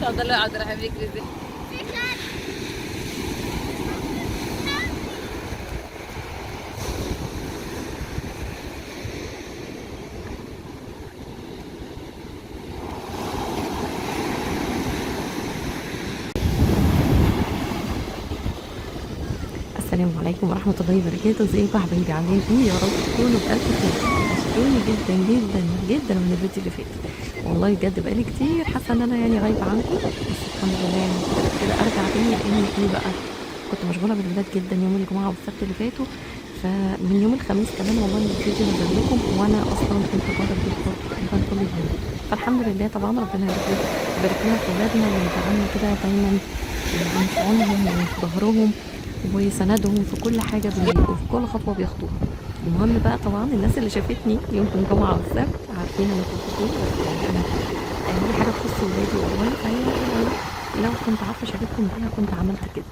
تفضلوا عبد الرحمن يجري. السلام عليكم ورحمة الله وبركاته. ازيكم يا حبايبي، عاملين ايه؟ يا رب تكونوا بألف خير. وحشتوني جدا جدا جدا من الفيديو اللي فات، والله بجد بقالي كتير حاسة ان انا يعني غايبة عنكم، بس الحمد لله يعني كده ارجع تاني. لان ايه بقى، كنت مشغولة بالولاد جدا يوم الجمعة والسبت اللي فاتوا، فمن يوم الخميس كمان والله الفيديو نزل لكم وانا اصلا كنت بره البيت تقريبا طول اليوم. فالحمد لله طبعا ربنا يبارك لنا في ولادنا ويجعلنا كده دايما في عونهم وفي ظهرهم وسندهم في كل حاجة وفي كل خطوة بياخدوها. المهم بقى طبعا الناس اللي شافتني يوم الجمعة والسبت عارفين انا كنت فين، يعني انا اي حاجة تخص ولادي والله لو كنت عارفة اشارككم بيها كنت عملت كده.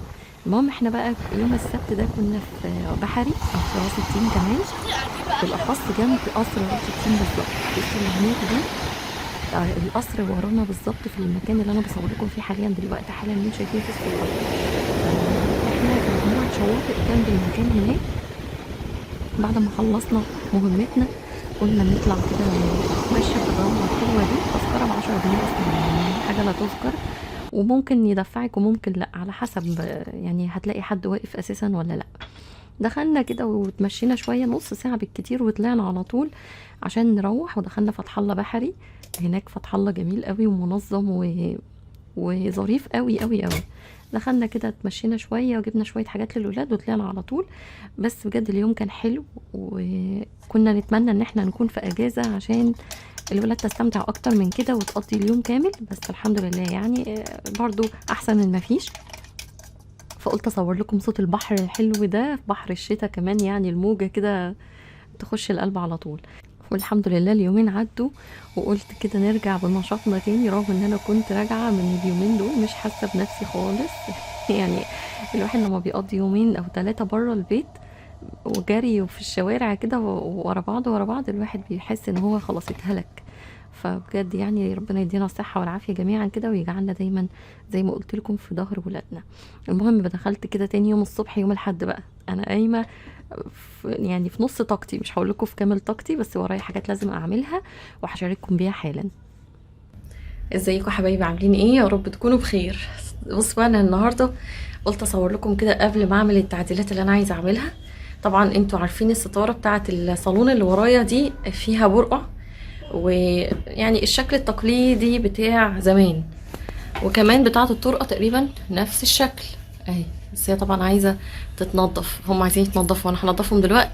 المهم احنا بقى يوم السبت ده كنا في بحري او في راس التين كمان، بالاخص جنب قصر راس التين بالظبط. بصوا اللي هناك دي القصر ورانا بالظبط في المكان اللي انا بصور لكم فيه حاليا دلوقتي، حالا اللي انتم شايفين في الصور. احنا مجموعة شواطئ جنب المكان هناك. بعد ما خلصنا مهمتنا قلنا نطلع كده نتمشى في الرملة الحلوة دي. تذكرة ب10 جنيه اصلا، يعني حاجة لا تذكر، وممكن يدفعك وممكن لا على حسب، يعني هتلاقي حد واقف اساسا ولا لا. دخلنا كده وتمشينا شويه نص ساعه بالكتير وطلعنا على طول عشان نروح. ودخلنا فتح الله بحري، هناك فتح الله جميل قوي ومنظم وظريف قوي قوي قوي. دخلنا كده اتمشينا شويه وجبنا شويه حاجات للولاد وطلعنا على طول. بس بجد اليوم كان حلو، وكنا نتمنى ان احنا نكون في اجازه عشان الولاد تستمتع اكتر من كده وتقضي اليوم كامل، بس الحمد لله يعني برضو احسن من ما فيش. فقلت اصور لكم صوت البحر الحلو ده في بحر الشتاء كمان، يعني الموجة كده تخش القلب على طول. والحمد لله اليومين عدوا وقلت كده نرجع بنشاطنا تاني، رغم ان انا كنت راجعة من اليومين دول مش حاسة بنفسي خالص يعني الواحد لما بيقضي يومين او 3 بره البيت وجري وفي الشوارع كده ورا بعض ورا بعض، الواحد بيحس ان هو خلاص اتهلك. فبجد يعني ربنا يدينا الصحة والعافية جميعا كده، ويجعلنا دايما زي ما قلت لكم في ظهر ولادنا. المهم دخلت كده تاني يوم الصبح يوم الحد بقى، انا قايمة يعني في نص طاقتي، مش هقول لكم في كامل طاقتي، بس ورايا حاجات لازم اعملها وهشارككم بيها حالا. ازيكم حبايبي، عاملين ايه؟ يا رب تكونوا بخير. بصوا بقى انا النهارده قلت اصور لكم كده قبل ما اعمل التعديلات اللي انا عايزه اعملها. طبعا انتوا عارفين الستاره بتاعه الصالون اللي ورايا دي فيها برقع، ويعني الشكل التقليدي بتاع زمان، وكمان بتاعه الطرقه تقريبا نفس الشكل اهي. بس هي طبعا عايزه تتنضف، هم عايزين يتنضفوا وانا هنضفهم دلوقتي.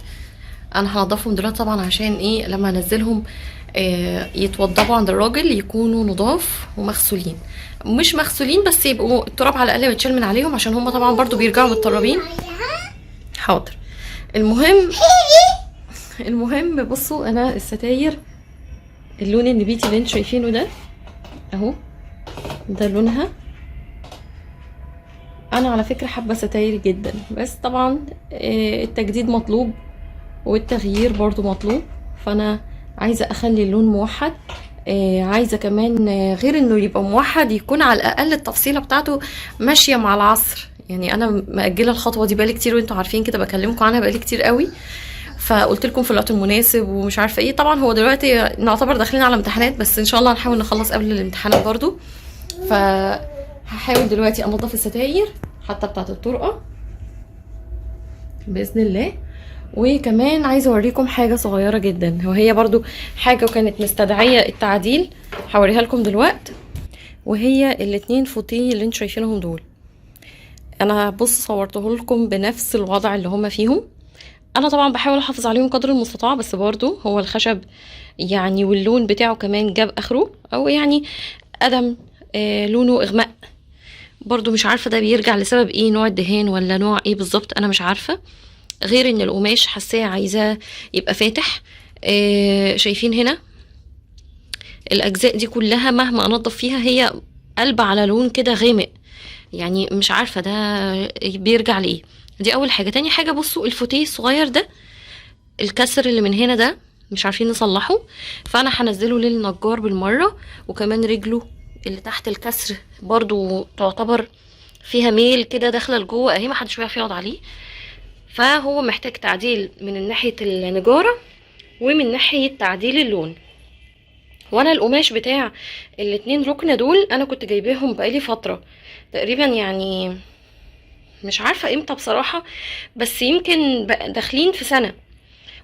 انا هنضفهم دلوقتي طبعا عشان ايه لما انزلهم يتوضبوا عند الراجل يكونوا نضاف ومغسولين، مش مغسولين بس يبقوا التراب على الاقل بيتشال من عليهم، عشان هم طبعا برضو بيرجعوا متطربين. حاضر. المهم بصوا انا الستاير اللون النبيتي اللي انتوا شايفينه ده اهو، ده لونها. انا على فكره حابه ستاير جدا، بس طبعا التجديد مطلوب والتغيير برضو مطلوب، فانا عايزه اخلي اللون موحد. عايزه كمان غير انه يبقى موحد يكون على الاقل التفصيله بتاعته ماشيه مع العصر. يعني انا مأجله الخطوه دي بقالي كتير، وانتوا عارفين كده بكلمكم عنها بقالي كتير قوي، فقلت لكم في الوقت المناسب ومش عارفه ايه. طبعا هو دلوقتي نعتبر داخلين على امتحانات، بس ان شاء الله هنحاول نخلص قبل الامتحانات برضو. فهحاول دلوقتي انضف الستاير حتى بتاعه الطرقه باذن الله. وكمان عايزه اوريكم حاجه صغيره جدا، وهي برضو حاجه كانت مستدعيه التعديل، هوريها لكم دلوقتي. وهي الاتنين فوتيه اللي انتوا شايفينهم دول، انا بص صورته لكم بنفس الوضع اللي هما فيهم. انا طبعا بحاول احافظ عليهم قدر المستطاع، بس برضو هو الخشب يعني واللون بتاعه كمان جاب اخره، او يعني ادم لونه اغماء. برضو مش عارفه ده بيرجع لسبب ايه، نوع الدهان ولا نوع ايه بالظبط، انا مش عارفه. غير ان القماش حاساه عايزاه يبقى فاتح. شايفين هنا الاجزاء دي كلها مهما انضف فيها هي قلبة على لون كده غامق، يعني مش عارفة ده بيرجع لإيه. دي أول حاجة. تاني حاجة بصوا الفوتيه الصغير ده، الكسر اللي من هنا ده مش عارفين نصلحه، فأنا هنزله للنجار بالمرة. وكمان رجله اللي تحت الكسر برضو تعتبر فيها ميل كده داخلة لجوه اهي، محدش بيعرف يقعد عليه، فهو محتاج تعديل من ناحية النجارة ومن ناحية تعديل اللون. وانا القماش بتاع الاتنين ركنة دول انا كنت جايباهم بقالي فترة تقريبا، يعني مش عارفة امتى بصراحة، بس يمكن داخلين في سنة،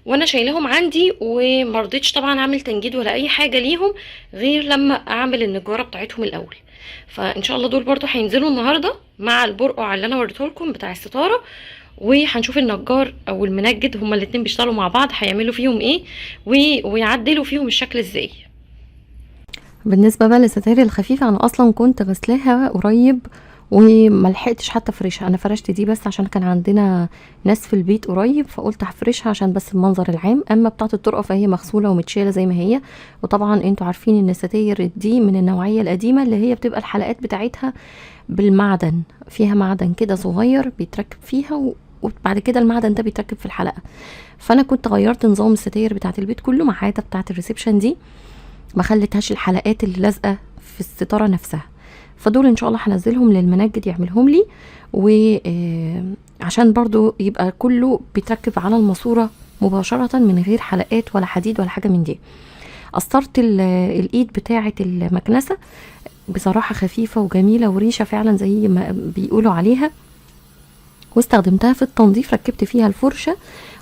وانا شايلاهم عندي ومرضتش طبعا اعمل تنجيد ولا اي حاجة ليهم غير لما اعمل النجارة بتاعتهم الاول. فان شاء الله دول برضو هينزلوا النهاردة مع البرقع اللي انا وريته لكم بتاع الستارة، وهنشوف النجار او المنجد هما الاتنين بيشتغلوا مع بعض هيعملوا فيهم ايه ويعدلوا فيهم الشكل ازاي. بالنسبه بقى للستاير الخفيفه، انا اصلا كنت غسلاها قريب وملحقتش حتى افرشها. انا فرشت دي بس عشان كان عندنا ناس في البيت قريب، فقلت هفرشها عشان بس المنظر العام. اما بتاعه الطرقه فهي مغسوله ومتشاله زي ما هي. وطبعا انتوا عارفين ان الستاير دي من النوعيه القديمه اللي هي بتبقى الحلقات بتاعتها بالمعدن، فيها معدن كده صغير بيتركب فيها وبعد كده المعدن ده بيتركب في الحلقه. فانا كنت غيرت نظام الستاير بتاعه البيت كله ما عدا بتاعه الريسبشن دي، ما خليتهاش الحلقات اللي لازقه في الستاره نفسها. فدول ان شاء الله هنزلهم للمنجد يعملهم لي، وعشان برضو يبقى كله بيتركب على الماسوره مباشره من غير حلقات ولا حديد ولا حاجه من دي. قصرت الايد بتاعه المكنسه، بصراحه خفيفه وجميله وريشه فعلا زي ما بيقولوا عليها، واستخدمتها في التنظيف. ركبت فيها الفرشه،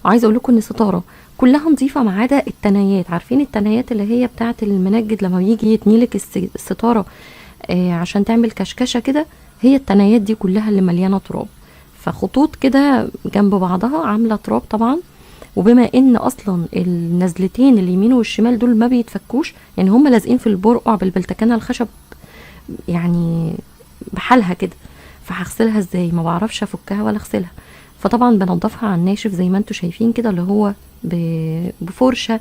وعايزه اقول لكم ان الستاره كلها نظيفه ما عدا التنايات. عارفين التنايات اللي هي بتاعه المنجد لما يجي يتنيلك الستاره عشان تعمل كشكشه كده، هي التنايات دي كلها اللي مليانه تراب، فخطوط كده جنب بعضها عامله تراب طبعا. وبما ان اصلا النزلتين اليمين والشمال دول ما بيتفكوش، يعني هم لازقين في البرقع بالبلتكنه الخشب يعني بحالها كده، فهغسلها ازاي؟ ما بعرفش افكها ولا اغسلها. فطبعا بنضفها على الناشف زي ما انتوا شايفين كده، اللي هو بفرشه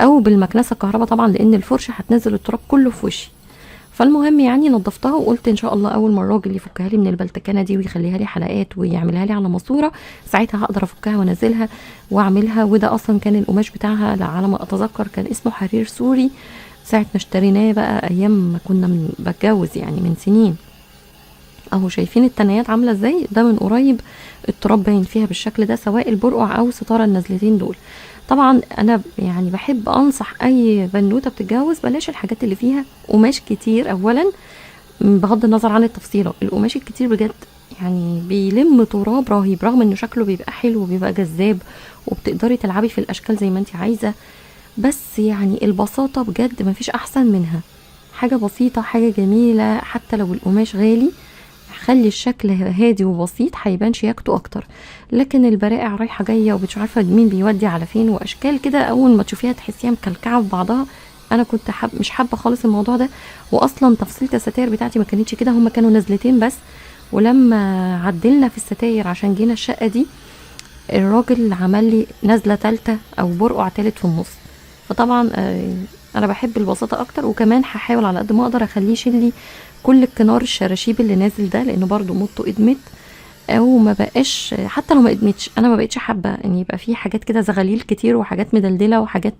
او بالمكنسه الكهرباء طبعا، لان الفرشه هتنزل التراب كله في وشي. فالمهم يعني نضفتها وقلت ان شاء الله اول ما الراجل يفكها لي من البلتكنه دي ويخليها لي حلقات ويعملها لي على ماسوره، ساعتها هقدر افكها وانزلها واعملها. وده اصلا كان القماش بتاعها على ما اتذكر كان اسمه حرير سوري، ساعه ما اشتريناه بقى ايام ما كنا بتجوز يعني من سنين. اهو شايفين التنايات عامله ازاي؟ ده من قريب التراب باين فيها بالشكل ده، سواء البرقع او ستاره النازلتين دول. طبعا انا يعني بحب انصح اي بنوته بتتجوز بلاش الحاجات اللي فيها قماش كتير. اولا بغض النظر عن التفصيله، القماش الكتير بجد يعني بيلم تراب رهيب، رغم انه شكله بيبقى حلو وبيبقى جذاب وبتقدري تلعبي في الاشكال زي ما انت عايزه، بس يعني البساطه بجد مفيش احسن منها. حاجه بسيطه، حاجه جميله، حتى لو القماش غالي خلي الشكل هادي وبسيط هيبان شياكته اكتر. لكن البرائع رايحه جايه ومش عارفه مين بيودي على فين، واشكال كده اول ما تشوفيها تحسيها مكلكعه في بعضها. انا كنت مش حابه خالص الموضوع ده. واصلا تفصيله الستاير بتاعتي ما كانتش كده، هما كانوا نزلتين بس. ولما عدلنا في الستاير عشان جينا الشقه دي، الراجل عمل لي نزله تالته او برقع تالت في النص. فطبعا انا بحب البساطه اكتر، وكمان هحاول على قد ما اقدر اخليه يشيل لي كل الكنار الشراشيب اللي نازل ده، لانه برضو موضته ادمت او ما بقاش. حتى لو ما ادمتش انا ما بقتش حابه ان يبقى فيه حاجات كده زغاليل كتير وحاجات مدلدله وحاجات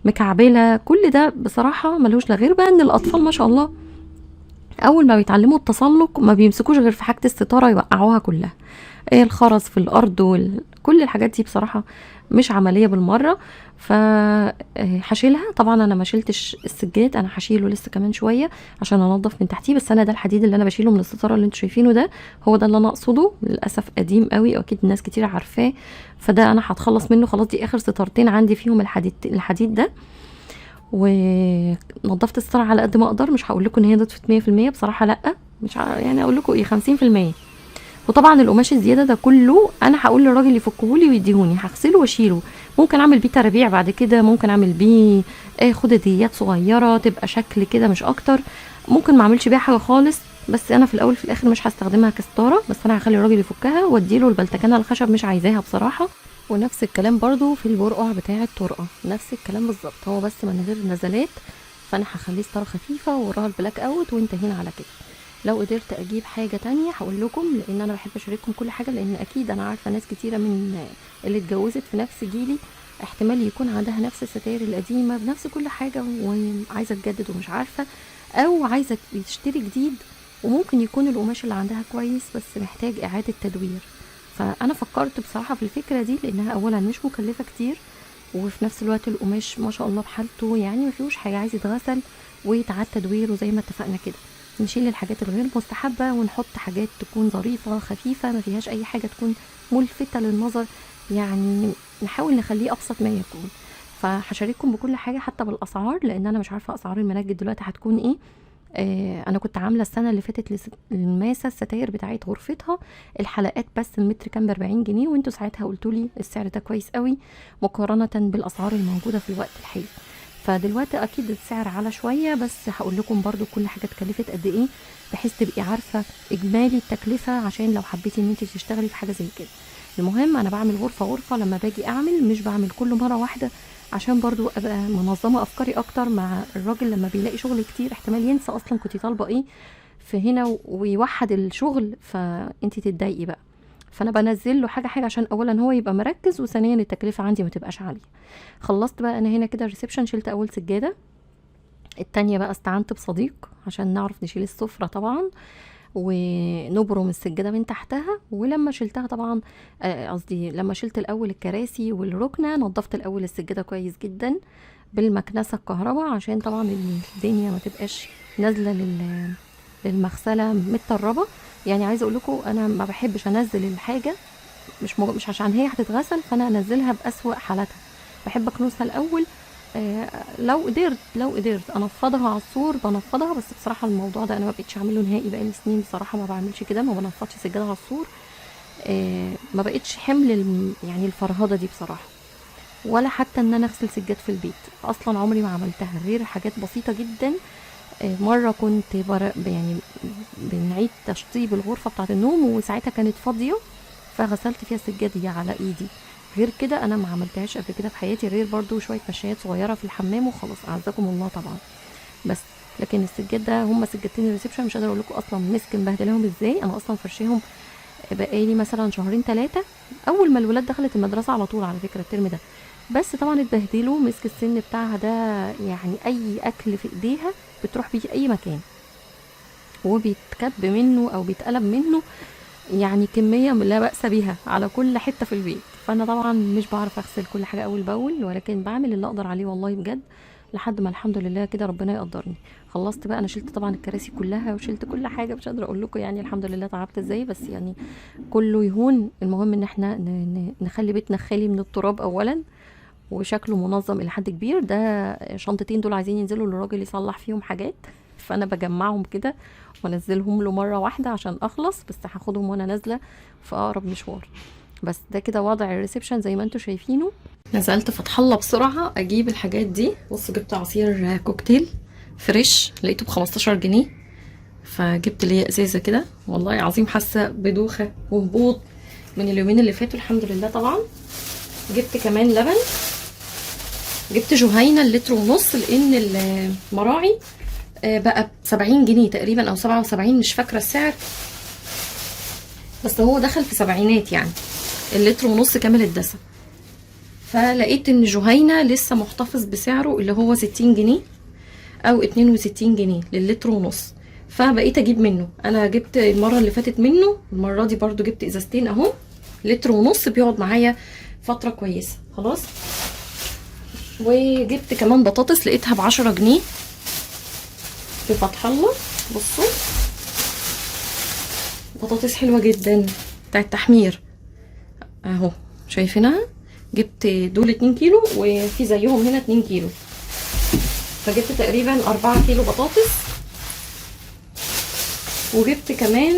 مكعبله. كل ده بصراحه ملوش لا غير بقى ان الاطفال ما شاء الله اول ما بيتعلموا التسلق ما بيمسكوش غير في حاجه الستاره يوقعوها كلها، الخرز في الارض كل الحاجات دي بصراحه مش عمليه بالمره. فهشيلها طبعا. انا ما شلتش السجاد، انا هشيله لسه كمان شويه عشان انضف من تحتيه. بس انا ده الحديد اللي انا بشيله من الستاره اللي انتوا شايفينه ده هو ده اللي انا اقصده، للاسف قديم قوي واكيد الناس كتير عارفاه. فده انا هتخلص منه خلاص، دي اخر ستارتين عندي فيهم الحديد ده. ونضفت الستاره على قد ما اقدر، مش هقول لكم ان هي ضفت 100% بصراحه، لا مش يعني اقول لكم ايه 50%. وطبعا القماش الزياده ده كله انا هقول للراجل يفكهولي ويديهوني، هغسله واشيله. ممكن اعمل بيه ترابيع بعد كده، ممكن اعمل بيه خدديات صغيره تبقى شكل كده مش اكتر، ممكن ما اعملش بيها حاجه خالص. بس انا في الاول في الاخر مش هستخدمها كستاره، بس انا هخلي الراجل يفكها واديله البلتكنه الخشب مش عايزاها بصراحه. ونفس الكلام برضو في البرقع بتاع الطرقه، نفس الكلام بالظبط، هو بس من غير نزلات فانا هخليه ستاره خفيفه ووراها البلاك اوت وانتهينا على كده. لو قدرت اجيب حاجه تانية هقول لكم، لان انا بحب اشارككم كل حاجه، لان اكيد انا عارفه ناس كتيره من اللي اتجوزت في نفس جيلي احتمال يكون عندها نفس الستاير القديمه بنفس كل حاجه وعايزه تجدد ومش عارفه، او عايزه تشتري جديد وممكن يكون القماش اللي عندها كويس بس محتاج اعاده تدوير. فانا فكرت بصراحه في الفكره دي لانها اولا مش مكلفه كتير، وفي نفس الوقت القماش ما شاء الله بحالته يعني ما فيهوش حاجه عايز يتغسل ويتعاد تدويره زي ما اتفقنا كده. نشيل الحاجات الغير مستحبه ونحط حاجات تكون ظريفه خفيفه ما فيهاش اي حاجه تكون ملفته للنظر، يعني نحاول نخليه ابسط ما يكون. فهشارككم بكل حاجه حتى بالاسعار، لان انا مش عارفه اسعار المناجد دلوقتي هتكون ايه. انا كنت عامله السنه اللي فاتت للماسه الستاير بتاعت غرفتها الحلقات بس المتر كان ب40 جنيه، وانتوا ساعتها قلتوا لي السعر ده كويس قوي مقارنه بالاسعار الموجوده في الوقت الحالي. فدلوقتي اكيد السعر على شويه، بس هقول لكم برضو كل حاجه اتكلفت قد ايه بحيث تبقي عارفه اجمالي التكلفه، عشان لو حبيتي ان انت تشتغلي في حاجه زي كده. المهم انا بعمل غرفه غرفه لما باجي اعمل، مش بعمل كل مره واحده، عشان برضو ابقى منظمه افكاري اكتر. مع الراجل لما بيلاقي شغل كتير احتمال ينسى اصلا كنتي طالبه ايه في هنا ويوحد الشغل، فانتي تتضايقي بقى. فانا بنزل له حاجه حاجه عشان اولا هو يبقى مركز، وثانيا التكلفه عندي ما تبقاش عاليه. خلصت بقى انا هنا كده الريسبشن، شلت اول سجاده، التانية بقى استعنت بصديق عشان نعرف نشيل السفره طبعا ونبرم السجاده من تحتها. ولما شلتها طبعا قصدي لما شلت الاول الكراسي والركنه نظفت الاول السجاده كويس جدا بالمكنسه الكهرباء، عشان طبعا الدنيا ما تبقاش نازله للمغسله متطربه. يعني عايزه اقول لكم انا ما بحبش انزل الحاجه مش عشان هي هتتغسل فانا انزلها باسوأ حالتها، بحب اكنسها الاول. لو قدرت انفضها على السور بنفضها، بس بصراحه الموضوع ده انا ما بقتش اعمله نهائي، بقالي سنين بصراحه ما بعملش كده، ما بنفضش سجاده على السور. ما بقتش حمل يعني الفرهده دي بصراحه، ولا حتى ان انا اغسل سجاد في البيت اصلا عمري ما عملتها غير حاجات بسيطه جدا. مره كنت يعني بنعيد تشطيب الغرفه بتاعه النوم وساعتها كانت فاضيه فغسلت فيها السجاده على ايدي، غير كده انا ما عملتهاش قبل كده في حياتي، غير برضو شويه مشايات صغيره في الحمام وخلاص اعزكم الله طبعا. بس لكن السجاد ده هم سجادتين الريسبشن مش قادره اقول لكم اصلا مسك مبهدلاهم ازاي. انا اصلا فرشيهم بقالي مثلا شهرين 3 اول ما الولاد دخلت المدرسه على طول على فكره الترم ده، بس طبعا اتبهدلوا، مسك السن بتاعها ده يعني اي اكل في ايديها بتروح بيه اي مكان وبيتكب منه او بيتقلب منه يعني كميه لا باس بيها على كل حته في البيت. فانا طبعا مش بعرف اغسل كل حاجه اول باول، ولكن بعمل اللي اقدر عليه والله بجد لحد ما الحمد لله كده ربنا يقدرني. خلصت بقى انا شلت طبعا الكراسي كلها وشلت كل حاجه، مش قادره اقول لكم يعني الحمد لله تعبت ازاي، بس يعني كله يهون. المهم ان احنا نخلي بيتنا خالي من التراب اولا وشكله منظم الى حد كبير. ده شنطتين دول عايزين ينزلوا للراجل يصلح فيهم حاجات، فانا بجمعهم كده وانزلهم له مره واحده عشان اخلص، بس هاخدهم وانا نازله في اقرب مشوار. بس ده كده وضع الريسبشن زي ما انتم شايفينه. نزلت فتح الله بسرعه اجيب الحاجات دي. بصوا جبت عصير كوكتيل فريش لقيته ب15 جنيه، فجبت لي ازازه كده والله عظيم حاسه بدوخه وهبوط من اليومين اللي فاتوا الحمد لله طبعا. جبت كمان لبن، جبت جهينه اللتر ونص لان المراعي بقى ب70 جنيه تقريبا او 77 مش فاكره السعر، بس هو دخل في سبعينات يعني اللتر ونص كامل الدسم. فلقيت ان جهينه لسه محتفظ بسعره اللي هو 60 جنيه او 62 جنيه للتر ونص، فبقيت اجيب منه. انا جبت المره اللي فاتت منه، المره دي برضو جبت ازازتين اهو لتر ونص بيقعد معايا فتره كويسه خلاص. وجبت كمان بطاطس لقيتها ب10 جنيه في فتح الله. بصوا بطاطس حلوه جدا بتاعت التحمير اهو شايفينها. جبت دول 2 كيلو وفي زيهم هنا 2 كيلو، فجبت تقريبا 4 كيلو بطاطس. وجبت كمان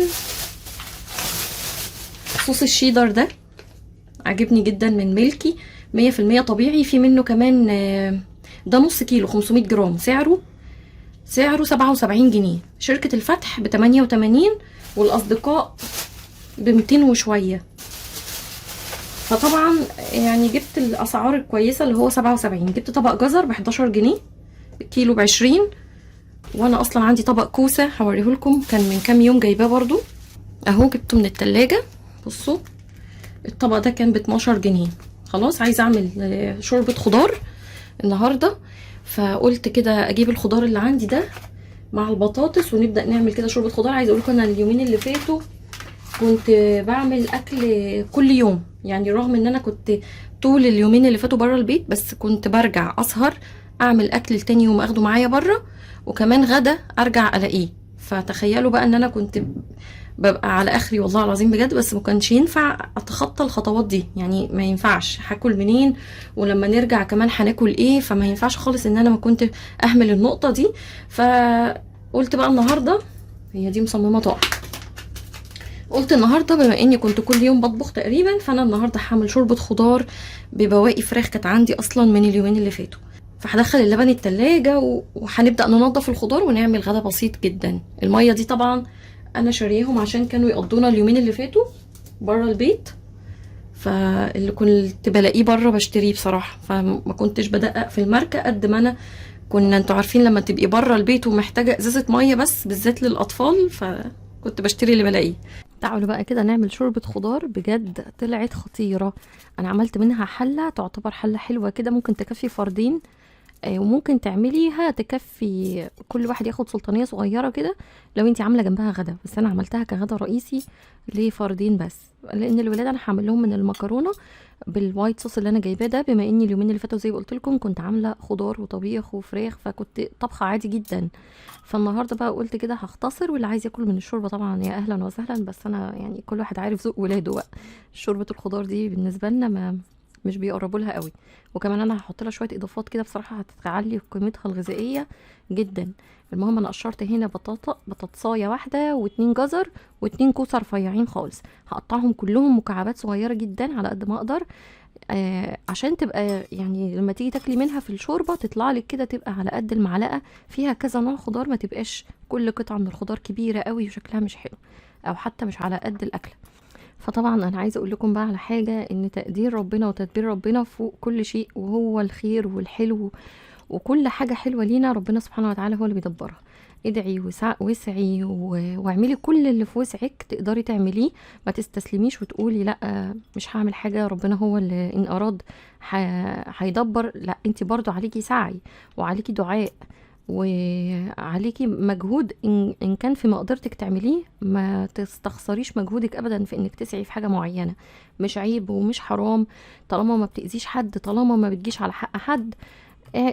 صوص الشيدر ده عجبني جدا من ميلكي 100% طبيعي، في منه كمان ده نص كيلو 500 جرام سعره 77 جنيه. شركة الفتح ب88 والاصدقاء ب200 وشوية، فطبعا يعني جبت الاسعار الكويسة اللي هو 77. جبت طبق جزر ب11 جنيه كيلو ب20. وانا اصلا عندي طبق كوسه هوريه لكم، كان من كام يوم جايباه برضو اهو، جبته من التلاجة. بصوا الطبق ده كان ب12 جنيه. خلاص عايزه اعمل شوربه خضار النهارده، فقلت كده اجيب الخضار اللي عندي ده مع البطاطس ونبدا نعمل كده شوربه خضار. عايزه اقول لكم انا اليومين اللي فاتوا كنت بعمل اكل كل يوم، يعني رغم ان انا كنت طول اليومين اللي فاتوا بره البيت، بس كنت برجع اسهر اعمل اكل تاني يوم اخده معايا بره، وكمان غدا ارجع الاقيه. فتخيلوا بقى ان انا كنت ببقى على اخري والله العظيم بجد، بس ما كانش ينفع اتخطى الخطوات دي، يعني ما ينفعش، هاكل منين ولما نرجع كمان هناكل ايه، فما ينفعش خالص ان انا ما كنت اهمل النقطة دي. فقلت بقى النهاردة هي دي مصممة تقع، قلت النهارده بما اني كنت كل يوم بطبخ تقريبا، فانا النهارده هعمل شوربه خضار ببواقي فراخ كانت عندي اصلا من اليومين اللي فاتوا. فهدخل اللبن التلاجة وهنبدا ننضف الخضار ونعمل غدا بسيط جدا. الميه دي طبعا انا شاريهم عشان كانوا يقضونا اليومين اللي فاتوا بره البيت، فاللي كنت بلاقيه بره بشتريه بصراحه، فما كنتش بدقق في الماركه قد ما انا كنا، انتوا عارفين لما تبقي بره البيت ومحتاجه ازازه ميه بس بالذات للاطفال، فكنت بشتري اللي بلاقيه. تعالوا بقى كده نعمل شوربة خضار بجد طلعت خطيرة. انا عملت منها حلة تعتبر حلة حلوة كده، ممكن تكفي فردين، وممكن تعمليها تكفي كل واحد ياخد سلطانية صغيرة كده لو انتي عاملة جنبها غدا، بس انا عملتها كغدا رئيسي لفردين بس، لان الولاد انا هعمل لهم من المكرونة بالوايت صوص اللي انا جايباه ده، بما اني اليومين اللي فاتوا زي ما قلت لكم كنت عامله خضار وطبيخ وفراخ، فكنت طبخه عادي جدا. فالنهارده بقى قلت كده هختصر، واللي عايز ياكل من الشوربه طبعا يا اهلا وسهلا، بس انا يعني كل واحد عارف ذوق ولاده بقى. شوربه الخضار دي بالنسبه لنا ما مش بيقربوا لها قوي، وكمان انا هحط لها شويه اضافات كده بصراحه هتعلي قيمتها الغذائيه جدا. المهم انا قشرت هنا بطاطسايه واحده واتنين جزر واتنين كوسه رفيعين خالص، هقطعهم كلهم مكعبات صغيره جدا على قد ما اقدر، عشان تبقى يعني لما تيجي تاكلي منها في الشوربه تطلع لك كده تبقى على قد المعلقه، فيها كذا نوع خضار، ما تبقاش كل قطعه من الخضار كبيره قوي وشكلها مش حلو او حتى مش على قد الاكله. فطبعا انا عايزه اقول لكم بقى على حاجه، ان تقدير ربنا وتدبير ربنا فوق كل شيء، وهو الخير والحلو، وكل حاجه حلوه لينا ربنا سبحانه وتعالى هو اللي بيدبرها. ادعي واسعي واعملي كل اللي في وسعك تقدري تعمليه، ما تستسلميش وتقولي لا مش هعمل حاجه، ربنا هو اللي ان اراد هيدبر. لا انت برضو عليكي سعي وعليكي دعاء وعليكي مجهود، إن كان في مقدرتك تعمليه ما تستخسريش مجهودك ابدا في انك تسعي في حاجه معينه، مش عيب ومش حرام طالما ما بتأذيش حد، طالما ما بتجيش على حق حد.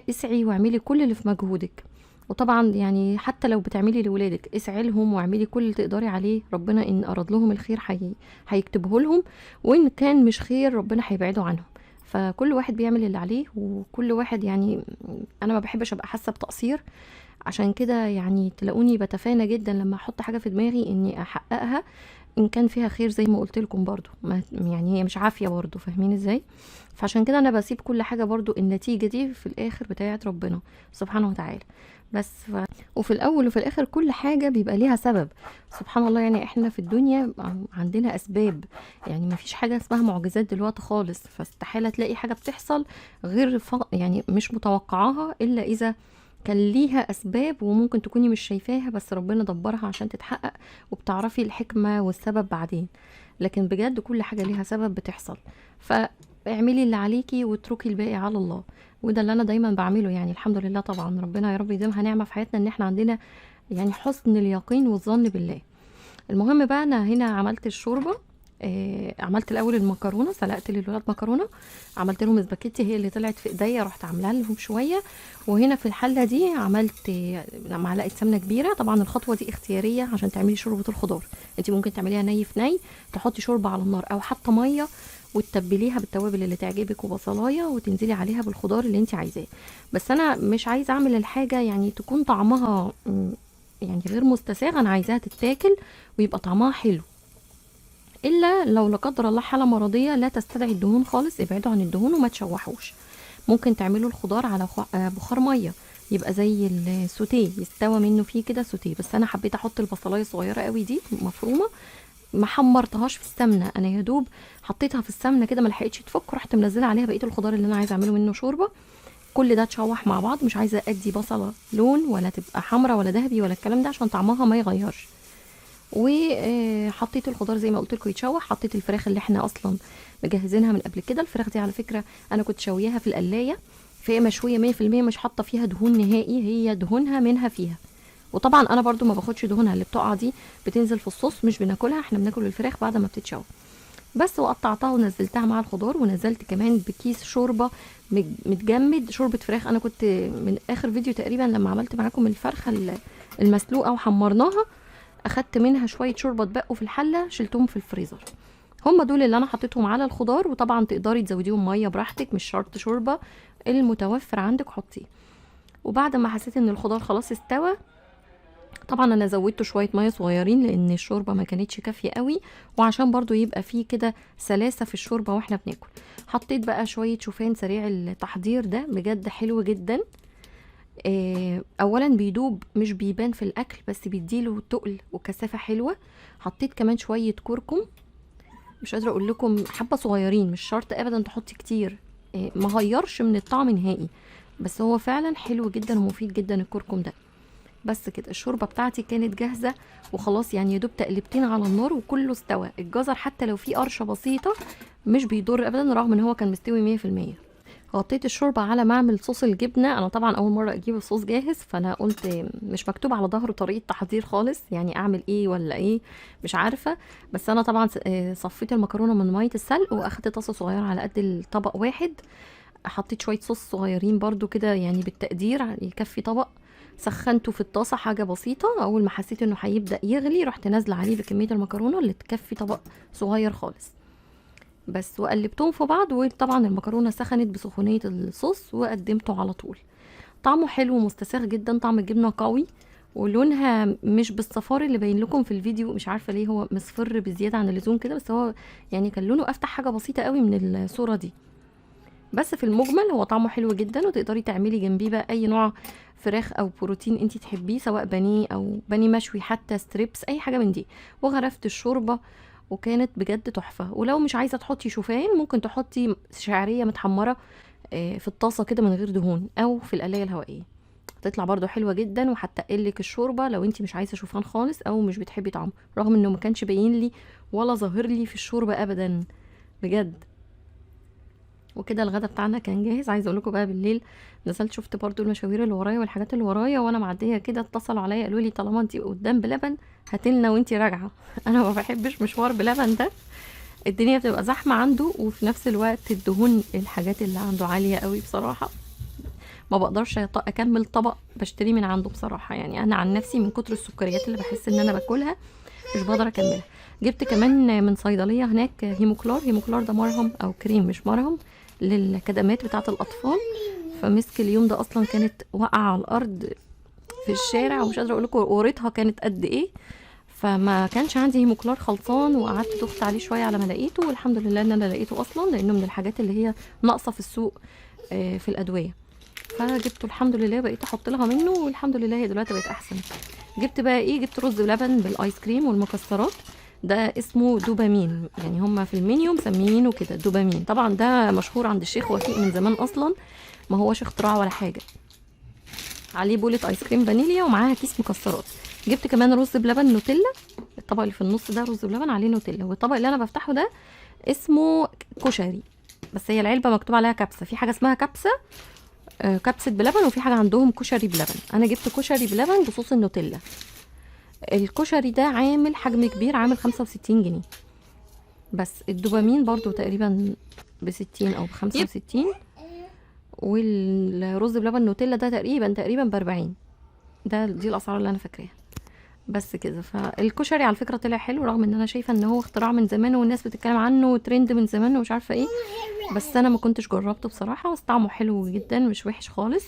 اسعي واعملي كل اللي في مجهودك. وطبعا يعني حتى لو بتعملي لولادك اسعي لهم واعملي كل اللي تقدري عليه، ربنا ان اراد لهم الخير هيكتبه لهم، وان كان مش خير ربنا هيبعده عنهم. فكل واحد بيعمل اللي عليه، وكل واحد يعني انا ما بحبش ابقى حاسه بتقصير، عشان كده يعني تلاقوني بتفانى جدا لما احط حاجه في دماغي اني احققها، ان كان فيها خير زي ما قلت لكم برضو، ما يعني هي مش عافيه برضو، فاهمين ازاي؟ فعشان كده انا بسيب كل حاجه برضو النتيجه دي في الاخر بتاعه ربنا سبحانه وتعالى. بس وفي الاول وفي الاخر كل حاجه بيبقى ليها سبب، سبحان الله. يعني احنا في الدنيا عندنا اسباب، يعني ما فيش حاجه اسمها معجزات دلوقتي خالص، فاستحاله تلاقي حاجه بتحصل غير يعني مش متوقعاها الا اذا كان ليها اسباب، وممكن تكوني مش شايفاها بس ربنا دبرها عشان تتحقق، وبتعرفي الحكمه والسبب بعدين. لكن بجد كل حاجه ليها سبب بتحصل، فاعملي اللي عليكي واتركي الباقي على الله. وده اللي انا دايما بعمله، يعني الحمد لله طبعا، ربنا يا رب يديمها نعمه في حياتنا ان احنا عندنا يعني حسن اليقين والظن بالله. المهم بقى انا هنا عملت الشوربه، عملت الاول المكرونه، سلقت للولاد مكرونه، عملت لهم سباكيتي هي اللي طلعت في ايديا، رحت عاملاها لهم شويه. وهنا في الحله دي عملت معلقه سمنه كبيره، طبعا الخطوه دي اختياريه عشان تعملي شوربه الخضار، انت ممكن تعمليها ني في ني، تحطي شوربه على النار او حتى ميه وتتبليها بالتوابل اللي تعجبك وبصلايه، وتنزلي عليها بالخضار اللي انت عايزاه. بس انا مش عايزه اعمل الحاجه يعني تكون طعمها يعني غير مستساغ، انا عايزاها تتاكل ويبقى طعمها حلو، الا لو لا قدر الله حاله مرضيه لا تستدعي الدهون خالص، ابعدوا عن الدهون وما تشوحوش. ممكن تعملوا الخضار على بخار ميه، يبقى زي السوتيه، يستوى منه فيه كده سوتيه. بس انا حبيت احط البصلايه الصغيره قوي دي مفرومه، ما حمرتهاش في السمنه، انا يا دوب حطيتها في السمنه كده ما لحقتش تفك، ورحت منزله عليها بقيه الخضار اللي انا عايزه اعمله منه شوربه. كل ده اتشوح مع بعض. مش عايزه ادي بصله لون ولا تبقى حمرا ولا ذهبي ولا الكلام ده عشان طعمها ما يغيرش. وحطيت الخضار زي ما قلت لكم يتشوح. حطيت الفراخ اللي احنا اصلا مجهزينها من قبل كده. الفراخ دي على فكره انا كنت شوياها في القلايه، فهي مشويه 100%، مش حاطه فيها دهون نهائي، هي دهونها منها فيها. وطبعا انا برضو ما باخدش دهونها، اللي بتقع دي بتنزل في الصوص، مش بناكلها، احنا بناكل الفراخ بعد ما بتتشوى بس. وقطعتها ونزلتها مع الخضار، ونزلت كمان بكيس شوربه متجمد، شوربه فراخ. انا كنت من اخر فيديو تقريبا لما عملت معاكم الفرخه المسلوقه وحمرناها، اخدت منها شويه شوربه اتبقوا في الحله شلتهم في الفريزر. هم دول اللي انا حطيتهم على الخضار. وطبعا تقدري تزوديهم ميه براحتك، مش شرط شوربه، المتوفر عندك حطيه. وبعد ما حسيت ان الخضار خلاص استوى، طبعا انا زودته شويه ميه صغيرين لان الشوربه ما كانتش كافيه قوي، وعشان برضو يبقى فيه كده سلاسه في الشوربه واحنا بناكل. حطيت بقى شويه شوفان سريع التحضير ده، بجد حلو جدا. اولا بيدوب، مش بيبان في الاكل، بس بيديله تقل وكثافه حلوه. حطيت كمان شويه كركم، مش قادره اقول لكم، حبه صغيرين، مش شرط ابدا تحطي كتير، ما غيرش من الطعم نهائي، بس هو فعلا حلو جدا ومفيد جدا الكركم ده. بس كده الشوربه بتاعتي كانت جاهزه وخلاص، يعني يدوب تقلبتين على النار وكله استوى. الجزر حتى لو فيه قرشه بسيطه مش بيضر ابدا، رغم ان هو كان مستوي 100%. غطيت الشوربه على ما اعمل صوص الجبنه. انا طبعا اول مره اجيب الصوص جاهز، فانا قلت مش مكتوب على ظهره طريقه تحضير خالص، يعني اعمل ايه ولا ايه مش عارفه. بس انا طبعا صفيت المكرونه من ميه السلق، واخدت طاسه صغيره على قد الطبق واحد، حطيت شويه صوص صغيرين برضو كده يعني بالتقدير يكفي طبق. سخنته في الطاسه حاجه بسيطه، اول ما حسيت انه هيبدا يغلي رحت نازله عليه بكميه المكرونه اللي تكفي طبق صغير خالص بس، وقلبتهم في بعض. وطبعا المكرونه سخنت بسخونيه الصوص وقدمته على طول. طعمه حلو ومستساغ جدا، طعم الجبنه قوي، ولونها مش بالصفار اللي باين لكم في الفيديو، مش عارفه ليه هو مصفر بزياده عن اللزوم كده، بس هو يعني كان لونه افتح حاجه بسيطه قوي من الصوره دي. بس في المجمل هو طعمه حلو جدا، وتقدري تعملي جنبيه بقى اي نوع فراخ او بروتين انتي تحبيه، سواء بانيه او بانيه مشوي، حتى ستريبس، اي حاجه من دي. وغرفت الشوربه وكانت بجد تحفه. ولو مش عايزه تحطي شوفان ممكن تحطي شعريه متحمره في الطاسه كده من غير دهون، او في القلايه الهوائيه، هتطلع برضو حلوه جدا وهتقلك الشوربه لو انتي مش عايزه شوفان خالص او مش بتحبي طعمه، رغم انه ما كانش باين لي ولا ظاهر لي في الشوربه ابدا بجد. وكده الغدا بتاعنا كان جاهز. عايزه اقول لكم بقى بالليل نزلت شفت برضو المشاوير اللي ورايا والحاجات اللي ورايا، وانا معديه كده اتصلوا عليا قالوا لي طالما انت قدام بلبن هاتلنا وانت راجعه. انا ما بحبش مشوار بلبن ده، الدنيا بتبقى زحمه عنده، وفي نفس الوقت الدهون الحاجات اللي عنده عاليه قوي بصراحه، ما بقدرش اكمل طبق بشتري من عنده بصراحه. يعني انا عن نفسي من كتر السكريات اللي بحس ان انا باكلها مش بقدر اكملها. جبت كمان من صيدليه هناك هيموكلار. هيموكلار ده مرهم او كريم، مش مرهم، للكدمات بتاعه الاطفال. فمسك اليوم ده اصلا كانت واقعه على الارض في الشارع، ومش قادره اقول لكم قورتها كانت قد ايه. فما كانش عندي هيموكلار خلصان، وقعدت ضغط عليه شويه على ما لقيته، والحمد لله ان انا لقيته اصلا، لانه من الحاجات اللي هي ناقصه في السوق في الادويه. فجبته الحمد لله، بقيت احط لها منه، والحمد لله هي دلوقتي بقت احسن. جبت بقى ايه، جبت رز بلبن بالايس كريم والمكسرات، ده اسمه دوبامين، يعني هم في المنيو مسمينه كده دوبامين. طبعا ده مشهور عند الشيخ وفيق من زمان اصلا، ما هوش اختراع ولا حاجه. عليه بولة ايس كريم فانيليا ومعاها كيس مكسرات. جبت كمان رز بلبن نوتيلا، الطبق اللي في النص ده رز بلبن عليه نوتيلا. والطبق اللي انا بفتحه ده اسمه كشري، بس هي العلبه مكتوب عليها كبسه، في حاجه اسمها كبسه كبسه بلبن، وفي حاجه عندهم كشري بلبن. انا جبت كشري بلبن بصوص النوتيلا. الكشري ده عامل حجم كبير، عامل 65 جنيه بس. الدوبامين برضو تقريبا ب60 او ب65، والرز بلبن نوتيلا ده تقريبا ب40. دي الاسعار اللي انا فاكراها بس كده. فالكشري على فكره طلع حلو، رغم ان انا شايفه ان هو اختراع من زمان والناس بتتكلم عنه وترند من زمان ومش عارفه ايه، بس انا ما كنتش جربته بصراحه، بس طعمه حلو جدا مش وحش خالص.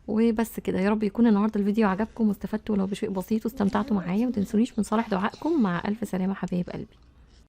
وبس كده، يا رب يكون النهارده الفيديو عجبكم واستفدتوا لو بشيء بسيط واستمتعتوا معايا. ومتنسونيش من صالح دعائكم. مع الف سلامه حبايب قلبي.